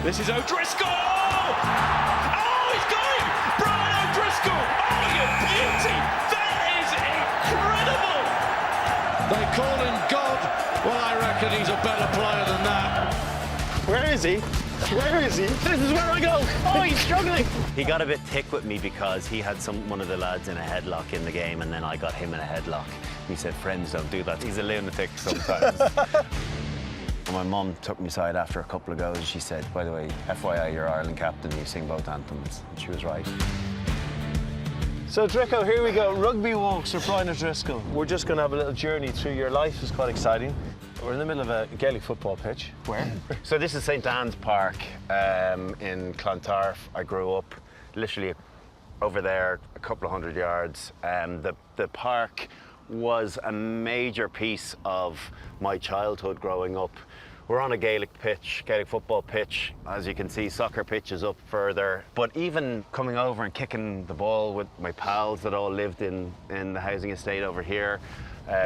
This is O'Driscoll! Oh, he's going! Brian O'Driscoll! Oh, you beauty! That is incredible! They call him God. Well, I reckon he's a better player than that. Where is he? Where is he? This is where I go. Oh, he's struggling. He got a bit thick with me because he had one of the lads in a headlock in the game, and then I got him in a headlock. He said, friends don't do that. He's a lunatic sometimes. My mum took me aside after a couple of goes and she said, by the way, FYI, you're Ireland captain, you sing both anthems. And she was right. So, Drico, here we go. Rugby walks with Brian O'Driscoll. We're just going to have a little journey through your life. It's quite exciting. We're in the middle of a Gaelic football pitch. Where? So this is St. Anne's Park in Clontarf. I grew up literally over there, a couple of hundred yards. The park was a major piece of my childhood growing up. We're on a Gaelic pitch, Gaelic football pitch. As you can see, soccer pitches up further. But even coming over and kicking the ball with my pals that all lived in the housing estate over here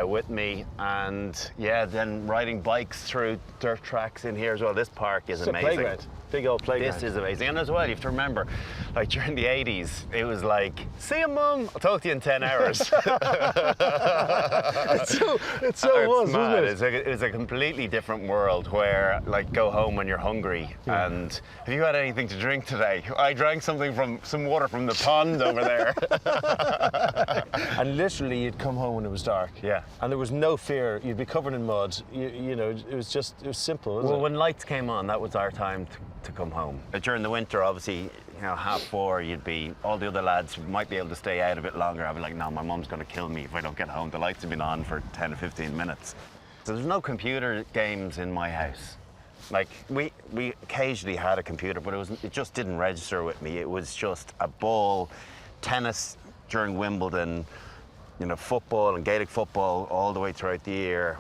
with me, and yeah, then riding bikes through dirt tracks in here as well. This park is amazing. It's a playground. Big old playground. This is amazing. And as well, you have to remember, like during the 80s, it was like, see you, Mum, I'll talk to you in 10 hours. It was, wasn't it? It was a completely different world where, like, go home when you're hungry. Yeah. And have you had anything to drink today? I drank some water from the pond over there. And literally, you'd come home when it was dark. Yeah. And there was no fear. You'd be covered in mud. You know, it was simple, wasn't it? Well, when lights came on, that was our time to come home. During the winter, obviously, you know, 4:30, you'd be, all the other lads might be able to stay out a bit longer. I'd be like, no, my mum's going to kill me if I don't get home. The lights have been on for 10 or 15 minutes. So there's no computer games in my house. Like, we occasionally had a computer, but it just didn't register with me. It was just a ball, tennis during Wimbledon, you know, football and Gaelic football all the way throughout the year,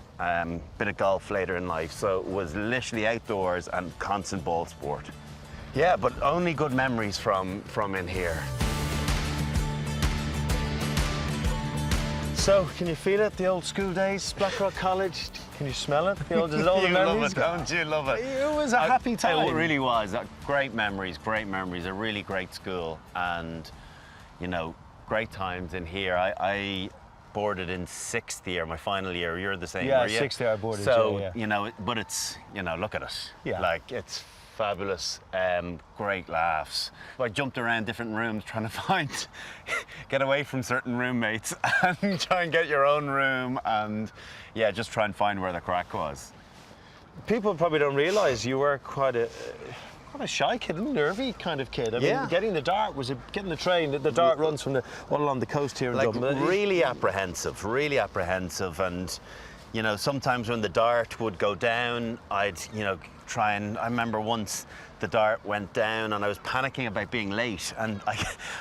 bit of golf later in life. So it was literally outdoors and constant ball sport. Yeah, but only good memories from in here. So, can you feel it, the old school days, Blackrock College? Can you smell it? Is it all the You memories? love it, don't you? Love it. It was a happy time. It really was. Great memories, a really great school, and, you know, great times in here. I boarded in 6th year, my final year. You're the same, yeah, were you? 6th year I boarded. So, yeah. you know, but it's, you know, look at it. Yeah. Like, it's fabulous. Great laughs. I jumped around different rooms trying to get away from certain roommates and try and get your own room, and yeah, just try and find where the crack was. People probably don't realise you were quite a shy kid, a nervy kind of kid. I mean, getting the dart getting the train. The dart runs from all along the coast here in Dublin. Really apprehensive, and you know, sometimes when the dart would go down, I'd, you know, try and, I remember once the dart went down and I was panicking about being late, and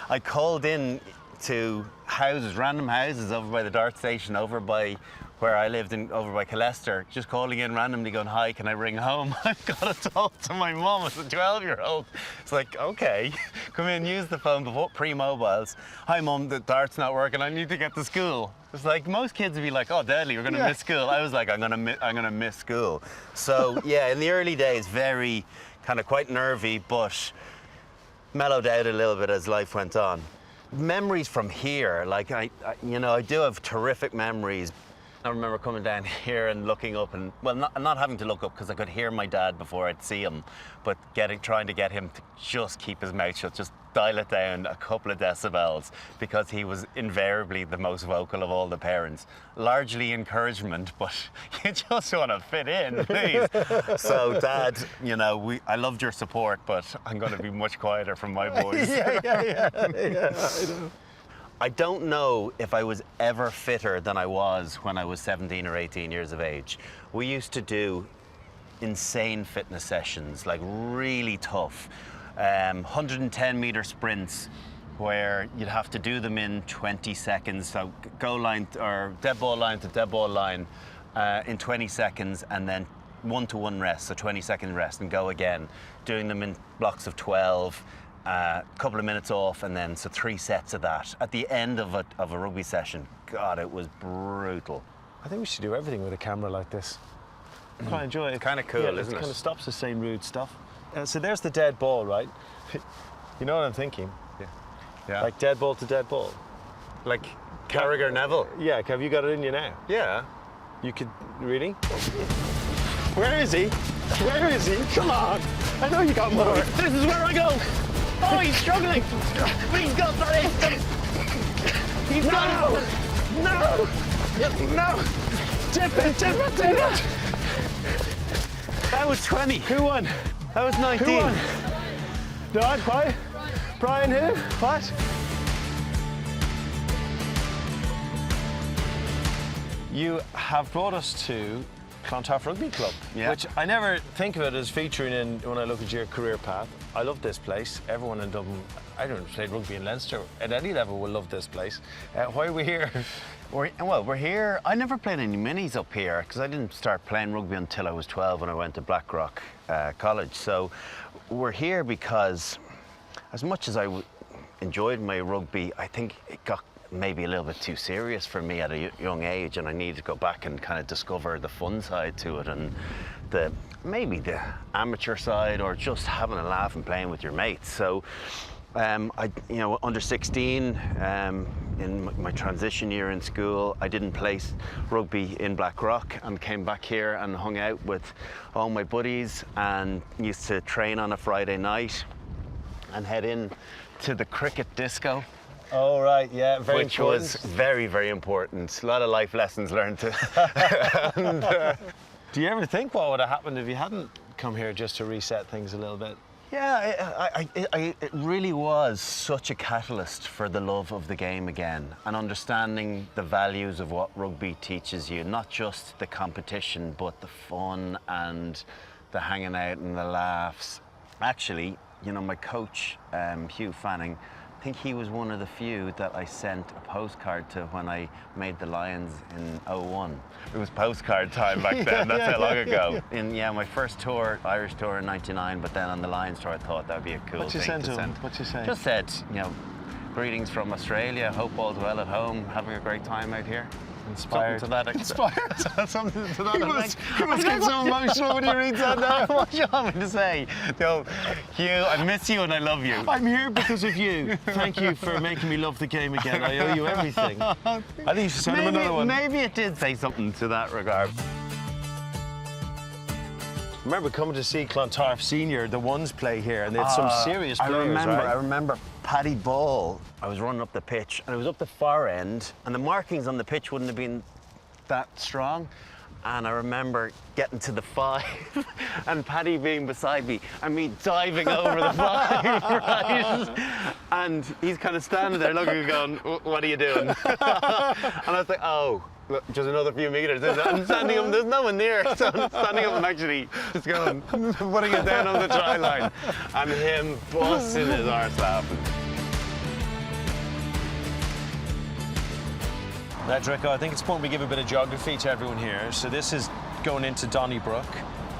I called in to random houses over by the dart station, over by where I lived, over by Colester, just calling in randomly going, hi, can I ring home? I've got to talk to my mum as a 12-year-old. It's like, okay, come in, use the phone before pre-mobiles. Hi, Mum, the dart's not working, I need to get to school. It's like, most kids would be like, oh, deadly, we're going to miss school. I was like, I'm going to miss school. So, yeah, in the early days, very kind of quite nervy, but mellowed out a little bit as life went on. Memories from here, like, I do have terrific memories. I remember coming down here and looking up, and, well, not having to look up because I could hear my dad before I'd see him, but trying to get him to just keep his mouth shut, just dial it down a couple of decibels, because he was invariably the most vocal of all the parents. Largely encouragement, but you just want to fit in, please. So, Dad, you know, I loved your support, but I'm going to be much quieter from my boys. Yeah, I know. I don't know if I was ever fitter than I was when I was 17 or 18 years of age. We used to do insane fitness sessions, like really tough, 110-meter sprints where you'd have to do them in 20 seconds. So goal line or dead ball line to dead ball line in 20 seconds, and then 1-to-1 rest, so 20-second rest, and go again. Doing them in blocks of 12. A couple of minutes off, and then so 3 sets of that at the end of a rugby session. God, it was brutal. I think we should do everything with a camera like this. I quite enjoy it. Kind of cool, isn't it? It kind of stops us saying rude stuff. So there's the dead ball, right? You know what I'm thinking? Yeah. Like dead ball to dead ball. Like Carragher Neville. Yeah, have you got it in you now? Yeah. You could, really? Where is he? Where is he? Come on! I know you got more. This is where I go. Oh, he's struggling. He's got that. He's got it. No! No! Tip it, tip it, tip it! That was 20. Who won? That was 19. Who won? Dod, why? Brian who? What? You have brought us to Clontarf Rugby Club, which I never think of it as featuring in when I look at your career path. I love this place. Everyone in Dublin, I don't know, played rugby in Leinster at any level will love this place. Why are we here? We're here. I never played any minis up here because I didn't start playing rugby until I was 12 when I went to Blackrock College. So we're here because as much as I enjoyed my rugby, I think it got maybe a little bit too serious for me at a young age, and I needed to go back and kind of discover the fun side to it and maybe the amateur side, or just having a laugh and playing with your mates. So under 16, in my transition year in school, I didn't play rugby in Blackrock and came back here and hung out with all my buddies and used to train on a Friday night and head in to the cricket disco. Oh, right, yeah, very which important. was very, very important. A lot of life lessons learned. Do you ever think what would have happened if you hadn't come here just to reset things a little bit? Yeah, it really was such a catalyst for the love of the game again, and understanding the values of what rugby teaches you, not just the competition, but the fun and the hanging out and the laughs. Actually, my coach, Hugh Fanning, I think he was one of the few that I sent a postcard to when I made the Lions in 01. It was postcard time back then, that's how long ago. In my first tour, Irish tour in 99, but then on the Lions tour I thought that would be a cool thing to send. What'd you say? Just said, greetings from Australia, hope all's well at home, having a great time out here. Inspired. Something to that Inspired? Something to that effect. He must get so emotional when he reads that now. What do you want me to say? Hugh, I miss you and I love you. I'm here because of you. Thank you for making me love the game again. I owe you everything. I think you should send him another one. Maybe it did say something to that regard. I remember coming to see Clontarf Senior, the ones play here, and they had some serious players, I remember Paddy Ball. I was running up the pitch, and it was up the far end, and the markings on the pitch wouldn't have been that strong. And I remember getting to the 5 and Paddy being beside me and me diving over the 5, right? And he's kind of standing there looking and going, what are you doing? And I was like, oh, look, just another few meters. I'm standing up, there's no one near. So I'm standing up and actually just going, putting it down on the try line. And him busting his arse laughing. Now, Drico, I think it's important we give a bit of geography to everyone here. So this is going into Donnybrook,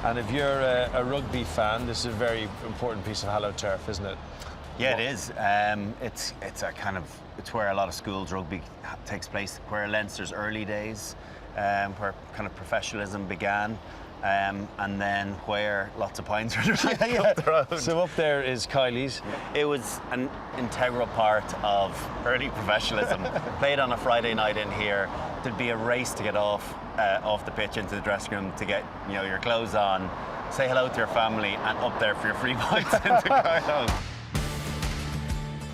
and if you're a rugby fan, this is a very important piece of hallowed turf, isn't it? Yeah, it is. It's where a lot of schools rugby takes place, where Leinster's early days, where kind of professionalism began. And then where lots of pints were drank up the road. So up there is Kylie's. It was an integral part of early professionalism. Played on a Friday night in here. There'd be a race to get off the pitch into the dressing room to get your clothes on, say hello to your family, and up there for your free pints into Carlo.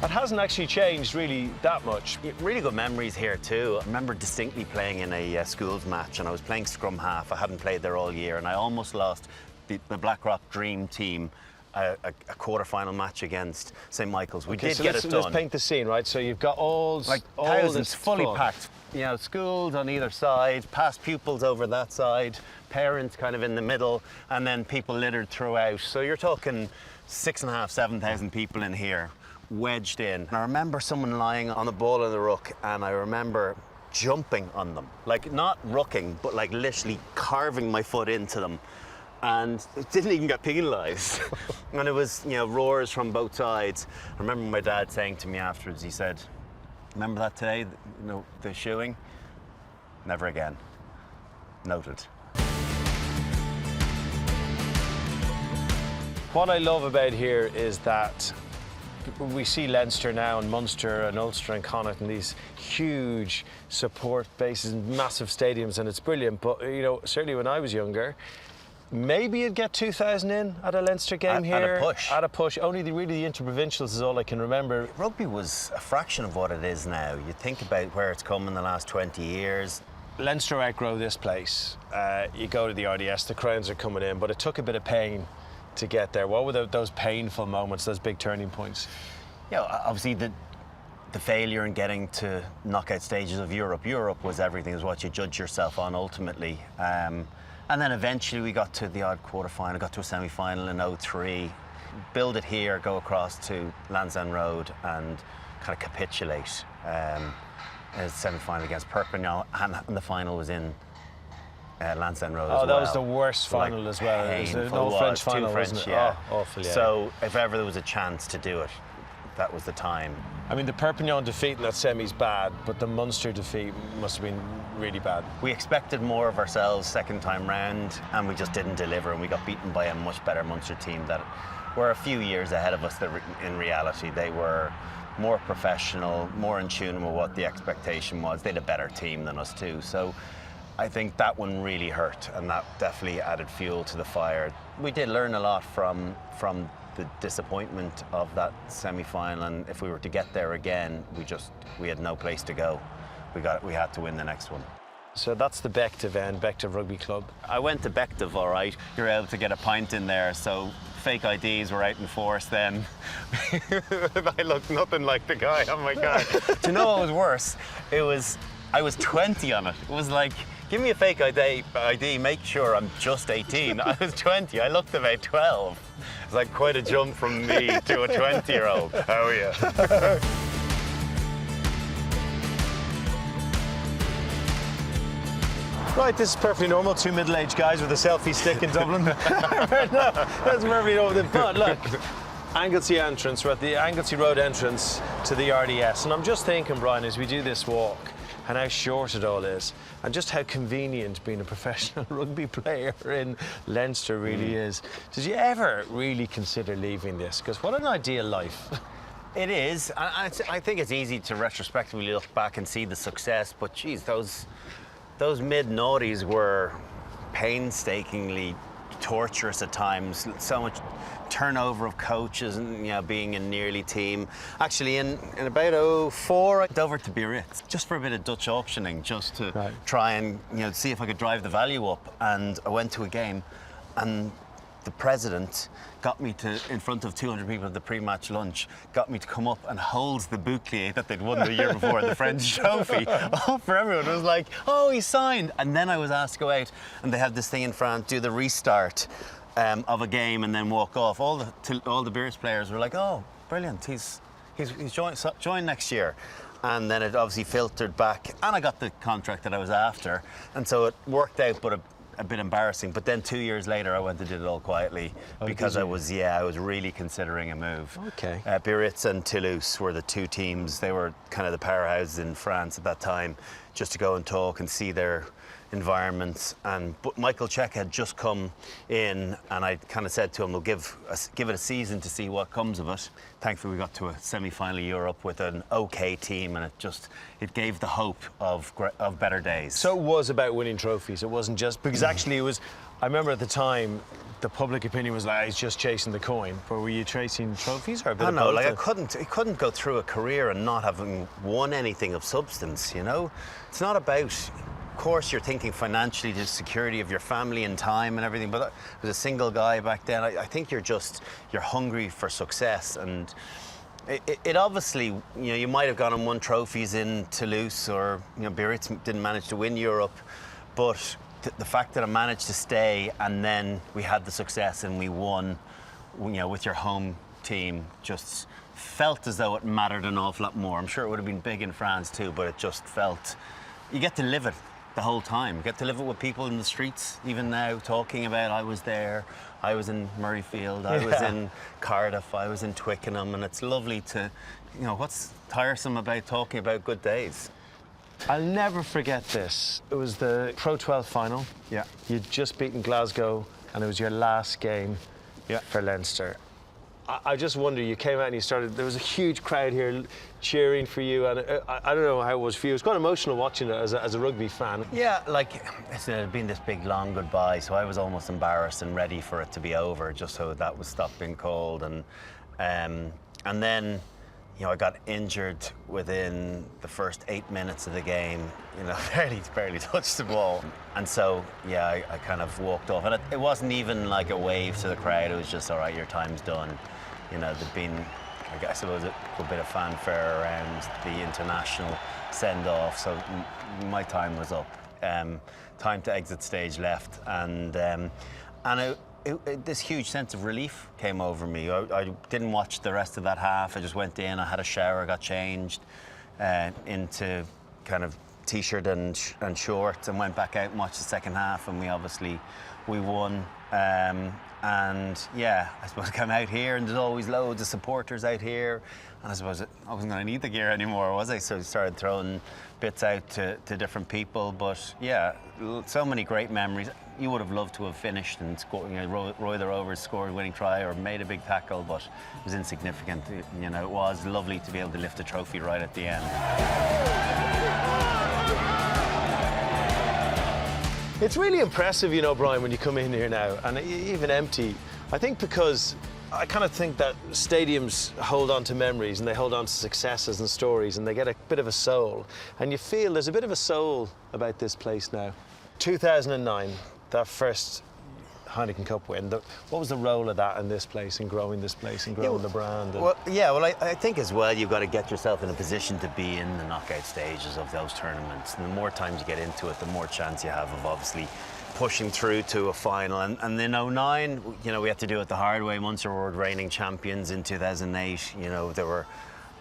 It hasn't actually changed really that much. Really good memories here too. I remember distinctly playing in a schools match, and I was playing scrum half. I hadn't played there all year, and I almost lost the Blackrock Dream team a quarter-final match against St. Michael's. We did get it done. Let's paint the scene, right? So you've got all thousands, this fully fun. packed. schools on either side, past pupils over that side, parents kind of in the middle, and then people littered throughout. So you're talking 6,500, 7,000 people in here, wedged in. And I remember someone lying on the ball in the ruck, and I remember jumping on them. Like, not rucking, but like literally carving my foot into them. And it didn't even get penalised. And it was, roars from both sides. I remember my dad saying to me afterwards, he said, "Remember that today, the shoeing? Never again." Noted. What I love about here is that we see Leinster now and Munster and Ulster and Connacht and these huge support bases and massive stadiums, and it's brilliant. But you know, certainly when I was younger, maybe you'd get 2,000 in at a Leinster game here. At a push. At a push. Only the inter-provincials is all I can remember. Rugby was a fraction of what it is now. You think about where it's come in the last 20 years. Leinster outgrow this place. You go to the RDS, the crowds are coming in, but it took a bit of pain to get there. What were those painful moments, those big turning points? Yeah, obviously the failure in getting to knockout stages of Europe. Europe was everything, is what you judge yourself on ultimately. And then eventually we got to the odd quarter-final, got to a semi-final in 2003, build it here, go across to Lansdowne Road and kind of capitulate. A semi-final against Perpignan, and the final was in Lansdowne Road as well. Oh, that was the worst final as well. It was an old French final, wasn't it? Yeah. Oh, awful, yeah. So if ever there was a chance to do it, that was the time. I mean, the Perpignan defeat in that semi's bad, but the Munster defeat must have been really bad. We expected more of ourselves second time round, and we just didn't deliver, and we got beaten by a much better Munster team that were a few years ahead of us. That in reality, they were more professional, more in tune with what the expectation was. They had a better team than us too. So I think that one really hurt, and that definitely added fuel to the fire. We did learn a lot from the disappointment of that semi-final, and if we were to get there again, we had no place to go. We had to win the next one. So that's the Bective end, Bective Rugby Club. I went to Bective, all right. You're able to get a pint in there, so fake IDs were out in force then. I looked nothing like the guy on my card. Do you know what was worse? I was 20 on it. It was like, give me a fake ID, make sure I'm just 18. I was 20, I looked about 12. It's like quite a jump from me to a 20-year-old. How are you? Right, this is perfectly normal. Two middle-aged guys with a selfie stick in Dublin. No, that's perfectly normal. But look, Anglesey entrance. We're at the Anglesey Road entrance to the RDS. And I'm just thinking, Brian, as we do this walk, and how short it all is, and just how convenient being a professional rugby player in Leinster really is. Did you ever really consider leaving this? Because what an ideal life. It is. I think it's easy to retrospectively look back and see the success, but geez, those mid-noughties were painstakingly torturous at times. So much turnover of coaches and being a nearly team. Actually, in about 2004, I went over to Biarritz just for a bit of Dutch auctioning, just to try and see if I could drive the value up. And I went to a game, and the president got me to, in front of 200 people at the pre-match lunch, got me to come up and hold the bouclier that they'd won the year before, the French trophy, for everyone. It was like, oh, he signed. And then I was asked to go out, and they have this thing in France, do the restart of a game and then walk off. All the Biarritz players were like, oh, brilliant, he's joined next year. And then it obviously filtered back, and I got the contract that I was after. And so it worked out, but a bit embarrassing. But then 2 years later, I went and did it all quietly because I was really considering a move. Okay. Biarritz and Toulouse were the two teams. They were kind of the powerhouses in France at that time, just to go and talk and see their environments. But Michael Check had just come in, and I kind of said to him, we'll give it a season to see what comes of it. Thankfully, we got to a semi-final of Europe with an okay team, and it gave the hope of better days. So it was about winning trophies. It wasn't just because actually it was. I remember at the time, the public opinion was like, he's just chasing the coin. But were you chasing trophies or a bit of both? Like I couldn't go through a career and not having won anything of substance. It's not about. Of course, you're thinking financially, the security of your family and time and everything, but I was a single guy back then. I think you're hungry for success, and it obviously, you might have gone and won trophies in Toulouse, or Biarritz didn't manage to win Europe, but the fact that I managed to stay, and then we had the success and we won, with your home team, just felt as though it mattered an awful lot more. I'm sure it would have been big in France too, but it just felt, you get to live it the whole time. You get to live it with people in the streets, even now, talking about, I was there, I was in Murrayfield, I was in Cardiff, I was in Twickenham, and it's lovely to, what's tiresome about talking about good days? I'll never forget this. It was the Pro 12 final. Yeah. You'd just beaten Glasgow, and it was your last game for Leinster. I just wonder, you came out and you started, there was a huge crowd here cheering for you, and I don't know how it was for you. It was quite emotional watching it as a rugby fan. Yeah, like it had been this big long goodbye, so I was almost embarrassed and ready for it to be over, just so that would stop being called. And then, you know, I got injured within the first 8 minutes of the game. You know, barely touched the ball, and so yeah, I kind of walked off. And it wasn't even like a wave to the crowd. It was just, all right, your time's done. You know, there'd been, I guess, it was a bit of fanfare around the international send-off, so my time was up. Time to exit stage left, and this huge sense of relief came over me. I didn't watch the rest of that half. I just went in, I had a shower, got changed into kind of t-shirt and shorts, and went back out and watched the second half, and we won. And yeah, I suppose I come out here and there's always loads of supporters out here, and I suppose I wasn't going to need the gear anymore, was I? So I started throwing bits out to different people. But yeah, so many great memories. You would have loved to have finished and scored. You know, Roy the Rovers scored a winning try or made a big tackle, but it was insignificant. You know, it was lovely to be able to lift a trophy right at the end. It's really impressive, you know, Brian, when you come in here now, and even empty. I think because I kind of think that stadiums hold on to memories, and they hold on to successes and stories, and they get a bit of a soul. And you feel there's a bit of a soul about this place now. 2009, that first Heineken Cup win. What was the role of that in this place, in growing this place and growing the brand? Well, I think as well you've got to get yourself in a position to be in the knockout stages of those tournaments. And the more times you get into it, the more chance you have of obviously pushing through to a final. And in 2009, you know, we had to do it the hard way. Munster were reigning champions in 2008. You know, there were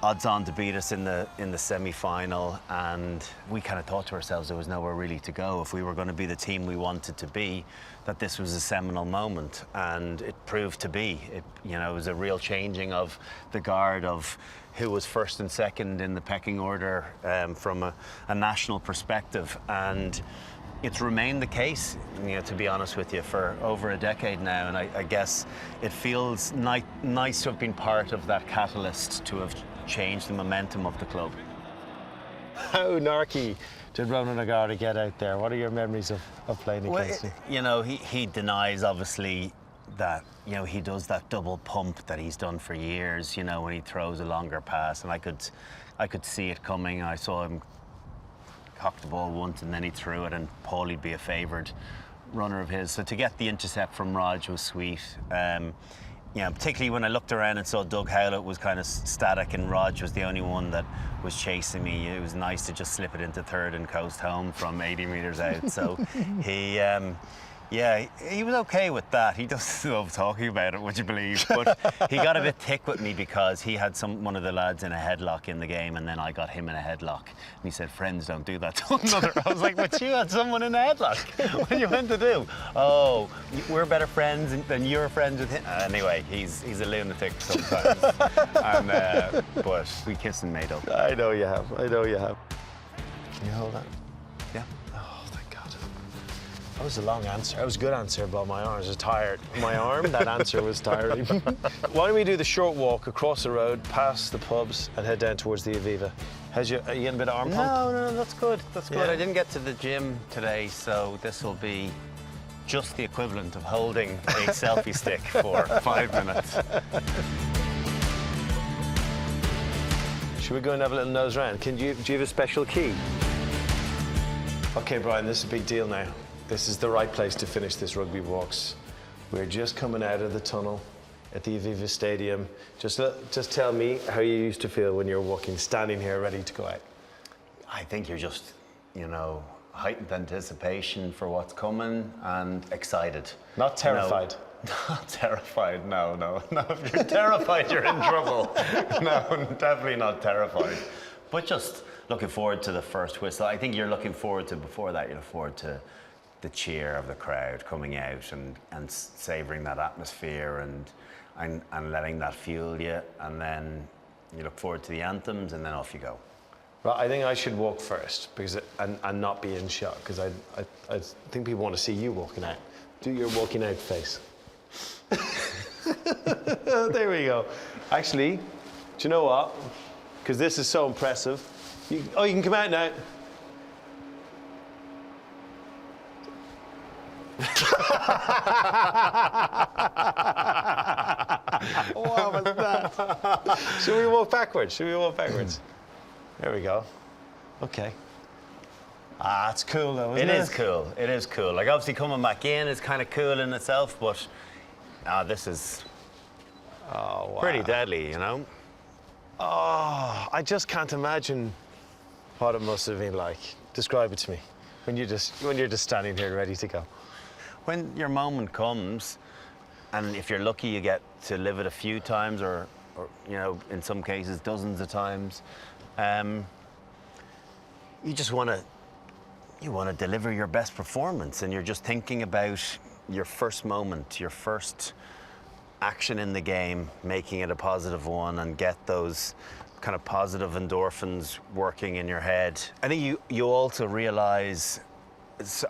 odds on to beat us in the semi-final, and we kind of thought to ourselves there was nowhere really to go if we were going to be the team we wanted to be, that this was a seminal moment, and it proved to be. It was a real changing of the guard of who was first and second in the pecking order from a national perspective, and it's remained the case, you know, to be honest with you, for over a decade now, and I guess it feels nice to have been part of that catalyst to have changed the momentum of the club. How narky did Ronan O'Gara get out there? What are your memories of playing against him? You know, he denies, obviously, that, you know, he does that double pump that he's done for years, you know, when he throws a longer pass, and I could see it coming. I saw him cock the ball once and then he threw it, and Paulie'd be a favoured runner of his. So to get the intercept from Rog was sweet. You know, particularly when I looked around and saw Doug Howlett was kind of static and Rog was the only one that was chasing me. It was nice to just slip it into third and coast home from 80 metres out. So he was okay with that. He doesn't love talking about it, would you believe? But he got a bit thick with me because he had one of the lads in a headlock in the game, and then I got him in a headlock. And he said, "Friends don't do that to another." I was like, "But you had someone in a headlock. What do you meant to do?" "Oh, we're better friends than you're friends with him." Anyway, he's a lunatic sometimes. But we kissed and made up. I know you have. Can you hold that? Yeah. That was a long answer. That was a good answer, but my arms are tired. My arm, that answer was tiring. Why don't we do the short walk across the road, past the pubs, and head down towards the Aviva? Are you getting a bit of arm pump? No, that's good. That's good. Yeah. I didn't get to the gym today, so this will be just the equivalent of holding a selfie stick for 5 minutes. Should we go and have a little nose round? Do you have a special key? Okay, Brian, this is a big deal now. This is the right place to finish this Rugby Walks. We're just coming out of the tunnel at the Aviva Stadium. Just tell me how you used to feel when you're walking, standing here ready to go out. I think you're just, you know, heightened anticipation for what's coming and excited. Not terrified? No, not terrified, no. If you're terrified, you're in trouble. No, definitely not terrified. But just looking forward to the first whistle. I think you're looking forward to, before that, you look forward to the cheer of the crowd coming out and savouring that atmosphere and letting that fuel you, and then you look forward to the anthems, and then off you go. Right, I think I should walk first and not be in shock, because I think people want to see you walking out. Do your walking out face. There we go. Actually, do you know what? Because this is so impressive. You can come out now. What was that? Should we walk backwards? There we go. Okay. It's cool though, isn't it? It is cool. It is cool. Like obviously coming back in is kind of cool in itself, but this is pretty deadly, you know. Oh, I just can't imagine what it must have been like. Describe it to me when you're just standing here ready to go. When your moment comes, and if you're lucky, you get to live it a few times, or you know, in some cases, dozens of times. You just want to deliver your best performance, and you're just thinking about your first moment, your first action in the game, making it a positive one, and get those kind of positive endorphins working in your head. I think you also realize,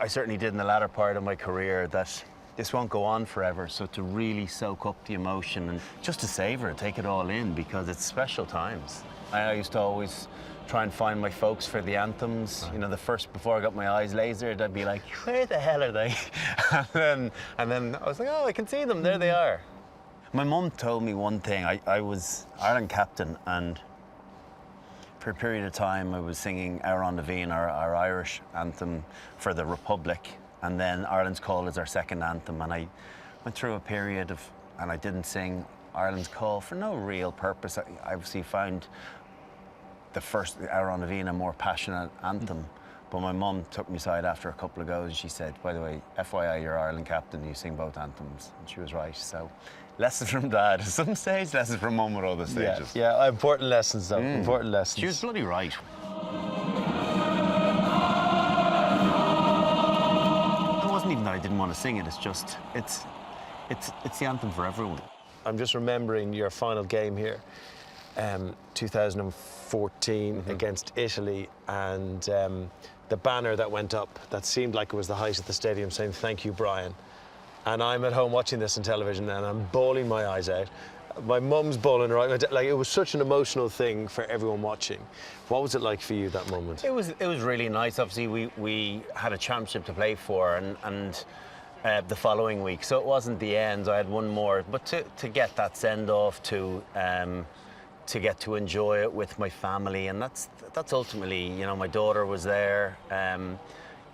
I certainly did in the latter part of my career, that this won't go on forever. So to really soak up the emotion and just to savor it, take it all in, because it's special times. I used to always try and find my folks for the anthems. You know, before I got my eyes lasered, I'd be like, where the hell are they? and then I was like, oh, I can see them, there they are. My mum told me one thing. I was Ireland captain, and for a period of time I was singing Our on the Veen, our Irish anthem for the Republic, and then Ireland's Call is our second anthem, and I went through a period and I didn't sing Ireland's Call for no real purpose. I obviously found the first Our on the Veen a more passionate anthem, but my mum took me aside after a couple of goes and she said, by the way, FYI, you're Ireland captain, you sing both anthems. And she was right. So lessons from Dad at some stage, lessons from Mum at other stages. Yeah, important lessons though, important lessons. She was bloody right. It wasn't even that I didn't want to sing it, it's just, it's the anthem for everyone. I'm just remembering your final game here, 2014 against Italy, and the banner that went up that seemed like it was the height of the stadium saying, "Thank you, Brian." And I'm at home watching this on television and I'm bawling my eyes out. My mum's bawling her eyes out. Like, it was such an emotional thing for everyone watching. What was it like for you, that moment? It was really nice. Obviously, we had a championship to play for, and the following week, so it wasn't the end. I had one more, but to get that send off, to get to enjoy it with my family, and that's ultimately, you know, my daughter was there.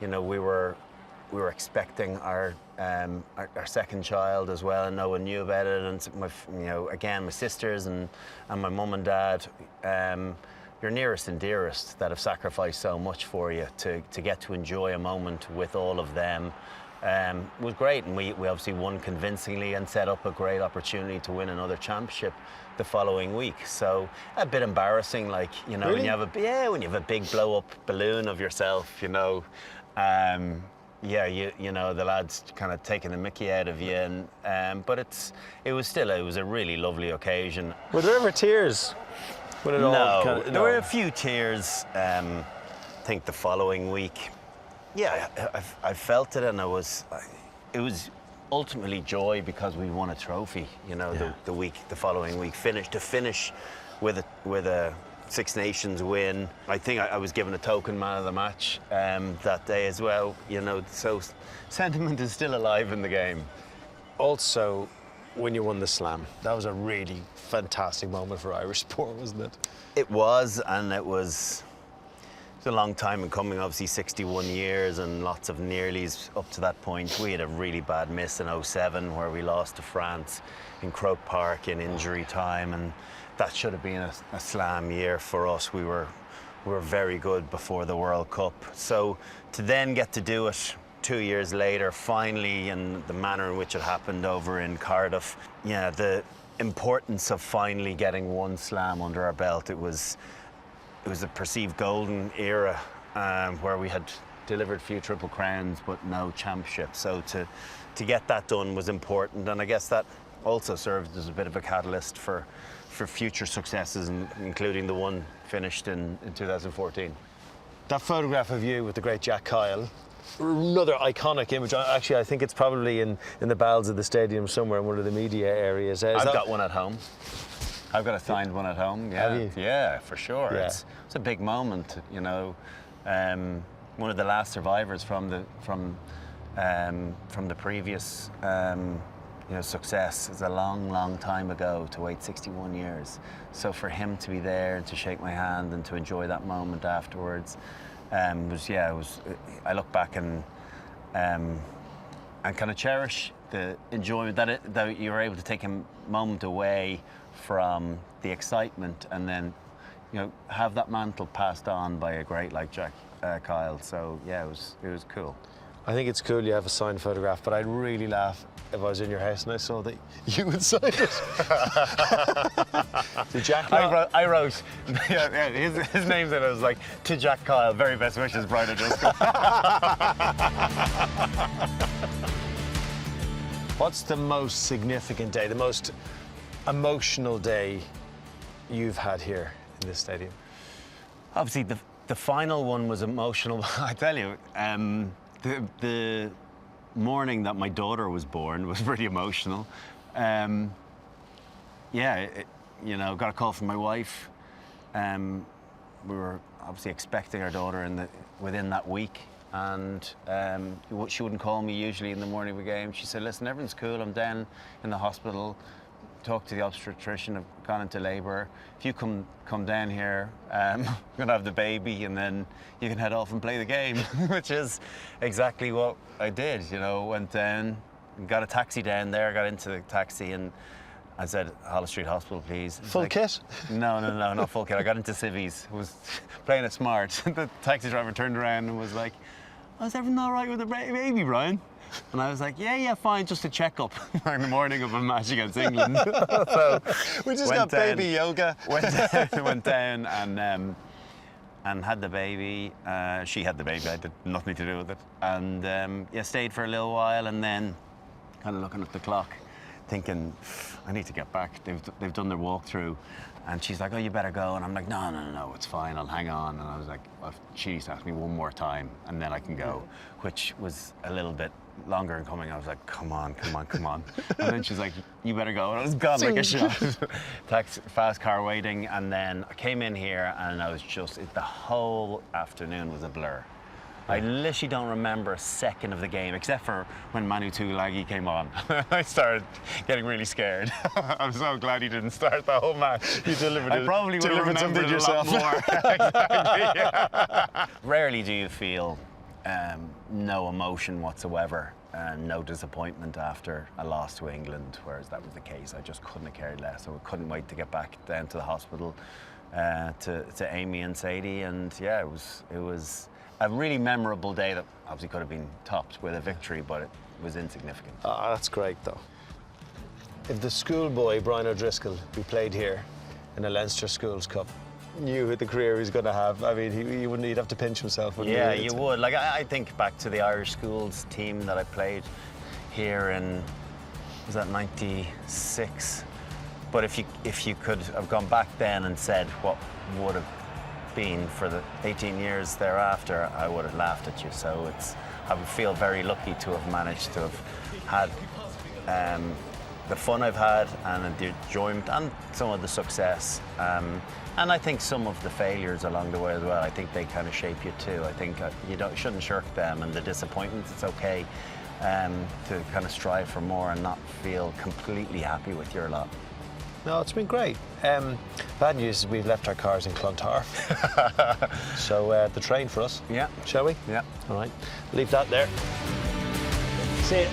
You know, we were expecting our second child as well, and no one knew about it. And my sisters and my mum and dad, your nearest and dearest, that have sacrificed so much for you, to get to enjoy a moment with all of them, was great. And we obviously won convincingly and set up a great opportunity to win another championship the following week. So a bit embarrassing, like, you know, Really? when you have a big blow up balloon of yourself, you know. You know, the lads kind of taking the mickey out of you, and but it was a really lovely occasion. Were there ever tears when it all No, there were a few tears. I think the following week, yeah, I felt it, and it was ultimately joy because we won a trophy. You know, the following week, finish with a Six Nations win. I think I was given a token man of the match that day as well. You know, so sentiment is still alive in the game. Also, when you won the slam, that was a really fantastic moment for Irish sport, wasn't it? It was, and it was a long time in coming. Obviously 61 years and lots of nearlies up to that point. We had a really bad miss in 07 where we lost to France in Croke Park in injury time, and that should have been a slam year for us. We were very good before the World Cup. So to then get to do it 2 years later, finally, in the manner in which it happened over in Cardiff, yeah, the importance of finally getting one slam under our belt. It was a perceived golden era where we had delivered a few Triple Crowns but no championship. So to get that done was important, and I guess that also served as a bit of a catalyst for future successes, including the one finished in 2014. That photograph of you with the great Jack Kyle, another iconic image. Actually, I think it's probably in the bowels of the stadium somewhere in one of the media areas. I've got one at home. I've got a signed one at home. Yeah, Have you? Yeah, for sure. Yeah. It's a big moment, you know. One of the last survivors from the previous success is a long time ago to wait 61 years. So for him to be there and to shake my hand and to enjoy that moment afterwards was I look back and kind of cherish the enjoyment that you were able to take a moment away from the excitement and then have that mantle passed on by a great like Jack Kyle. So yeah, it was cool. I think it's cool you have a signed photograph, but I'd really laugh if I was in your house and I saw that you would sign it. Did Jack? I wrote his name's in it. It was like, to Jack Kyle, very best wishes, Brian O'Driscoll. What's the most significant day, the most emotional day you've had here in this stadium? Obviously, the final one was emotional. I tell you, the morning that my daughter was born was pretty emotional. Got a call from my wife. We were obviously expecting our daughter within that week, and she wouldn't call me usually in the morning of a game. She said, "Listen, everything's cool. I'm down in the hospital. Talked to the obstetrician. I've gone into labour. If you come down here, I'm going to have the baby, and then you can head off and play the game," which is exactly what I did. Went down, got a taxi down there, got into the taxi, and I said, "Holles Street Hospital, please." Full kit? No, not full kit. I got into civvies. Was playing it smart. The taxi driver turned around and was like, "Oh, is everything all right with the baby, Brian?" And I was like, yeah, fine, just a checkup in the morning of a match against England. So we just got baby yoga. Went down and had the baby. She had the baby. I did nothing to do with it. And stayed for a little while, and then kind of looking at the clock, thinking, I need to get back. They've done their walkthrough. And she's like, "Oh, you better go." And I'm like, no, it's fine, I'll hang on. And I was like, well, she needs to ask me one more time, and then I can go, which was a little bit longer in coming. I was like, come on. And then she's like, "You better go." And I was gone like a shot. Fast car waiting. And then I came in here, and I was the whole afternoon was a blur. I literally don't remember a second of the game, except for when Manu Tuilagi came on. I started getting really scared. I'm so glad he didn't start the whole match. You delivered it. I probably would have remembered it yourself. A lot more. Exactly, yeah. Rarely do you feel no emotion whatsoever and no disappointment after a loss to England, whereas that was the case. I just couldn't have cared less. I couldn't wait to get back down to the hospital to Amy and Sadie, and yeah, it was a really memorable day that obviously could have been topped with a victory, but it was insignificant. Ah, that's great, though. If the schoolboy Brian O'Driscoll, who played here in a Leinster Schools Cup, knew the career he's going to have, I mean, he'd have to pinch himself, wouldn't he? Yeah, you would. Like, I think back to the Irish Schools team that I played here in, was that 96? But if you could have gone back then and said what would have been for the 18 years thereafter, I would have laughed at you. So I would feel very lucky to have managed to have had the fun I've had and the enjoyment and some of the success. And I think some of the failures along the way as well, I think they kind of shape you too. I think you shouldn't shirk them, and the disappointments, it's okay to kind of strive for more and not feel completely happy with your lot. No, it's been great. Bad news is we've left our cars in Clontarf. So the train for us. Yeah. Shall we? Yeah. All right. Leave that there. See you.